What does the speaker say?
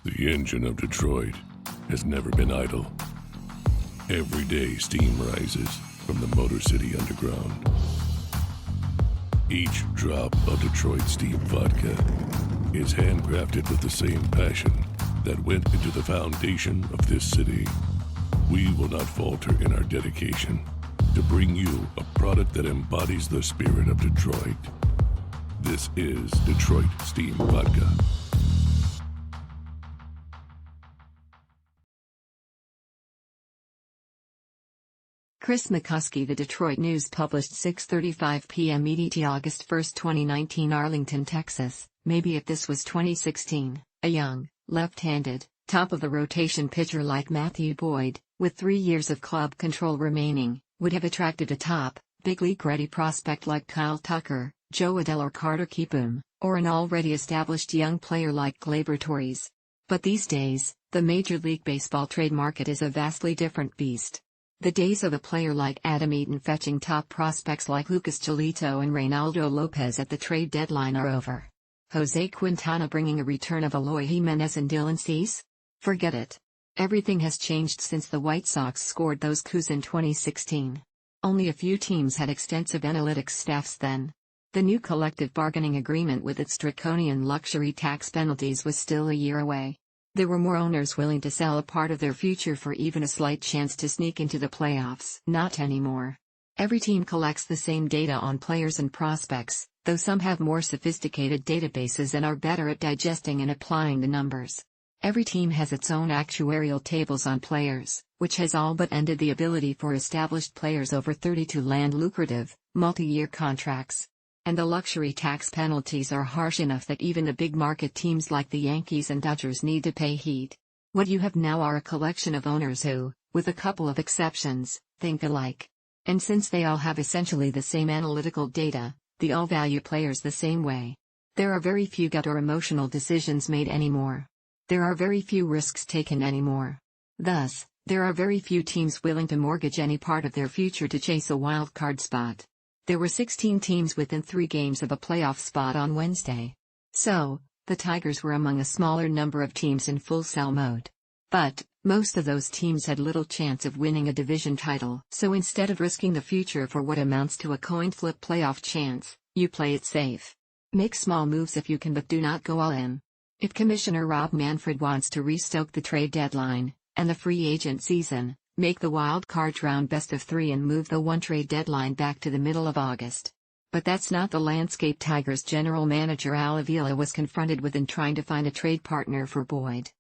The engine of Detroit has never been idle. Every day steam rises from the Motor City Underground. Each drop of Detroit Steam Vodka is handcrafted with the same passion that went into the foundation of this city. We will not falter in our dedication to bring you a product that embodies the spirit of Detroit. This is Detroit Steam Vodka. Chris McCuskey. The Detroit News published 6:35 p.m. EDT August 1, 2019, Arlington, Texas. Maybe if this was 2016, a young, left-handed, top-of-the-rotation pitcher like Matthew Boyd, with 3 years of club control remaining, would have attracted a top, big league-ready prospect like Kyle Tucker, Joe Adell or Carter Kieboom, or an already established young player like Gleyber Torres. But these days, the Major League Baseball trade market is a vastly different beast. The days of a player like Adam Eaton fetching top prospects like Lucas Giolito and Reynaldo Lopez at the trade deadline are over. Jose Quintana bringing a return of Eloy Jimenez and Dylan Cease? Forget it. Everything has changed since the White Sox scored those coups in 2016. Only a few teams had extensive analytics staffs then. The new collective bargaining agreement with its draconian luxury tax penalties was still a year away. There were more owners willing to sell a part of their future for even a slight chance to sneak into the playoffs. Not anymore. Every team collects the same data on players and prospects, though some have more sophisticated databases and are better at digesting and applying the numbers. Every team has its own actuarial tables on players, which has all but ended the ability for established players over 30 to land lucrative, multi-year contracts. And the luxury tax penalties are harsh enough that even the big market teams like the Yankees and Dodgers need to pay heed. What you have now are a collection of owners who, with a couple of exceptions, think alike. And since they all have essentially the same analytical data, they all value players the same way. There are very few gut or emotional decisions made anymore. There are very few risks taken anymore. Thus, there are very few teams willing to mortgage any part of their future to chase a wild card spot. There were 16 teams within 3 games of a playoff spot on Wednesday. So, the Tigers were among a smaller number of teams in full sell mode. But, most of those teams had little chance of winning a division title. So instead of risking the future for what amounts to a coin flip playoff chance, you play it safe. Make small moves if you can, but do not go all in. If Commissioner Rob Manfred wants to restoke the trade deadline, and the free agent season, make the wild card round best of 3 and move the one trade deadline back to the middle of August. But that's not the landscape Tigers general manager Al Avila was confronted with in trying to find a trade partner for Boyd.